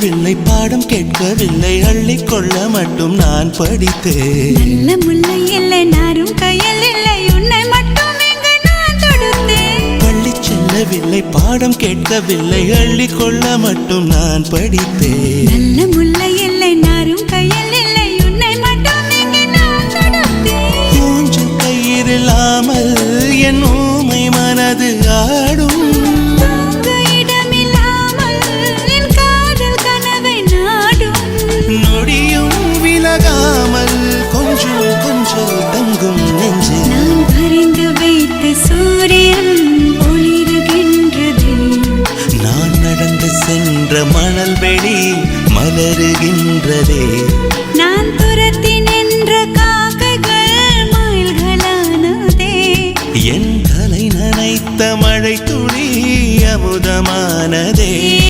செல்லவில்லை, பாடம் கேட்கவில்லை, அள்ளிக்கொள்ள மட்டும் நான் படித்தேன். நல்ல முல்லை இல்லை, நாரும் கையில் இல்லை, உன்னை மட்டும் இங்கு நான் தொடுத்தேன். பள்ளி செல்லவில்லை, பாடம் கேட்கவில்லை, அள்ளிக்கொள்ள மட்டும் நான் படித்தேன். நல்ல முல்லை இல்லை, நாரும் கையில் இல்லை, உன்னை மட்டும் இங்கு நான் தொடுத்தேன். மூன்று கயிறில்லாமல் என் ஊமை மனது ஆடும். நொடியும் விலகாமல் கொஞ்சம் கொஞ்சம் தங்கும் நெஞ்சு. நான் பறிந்து வைத்த சூரியன் ஒளிருகின்றது. நான் நடந்து சென்ற மணல் வெளி மலருகின்றதே. நான் துரத்தி நின்ற காக்கைகள் மயில்களானதே. என் தலை நனைத்த மழை துளி அமுதமானதே.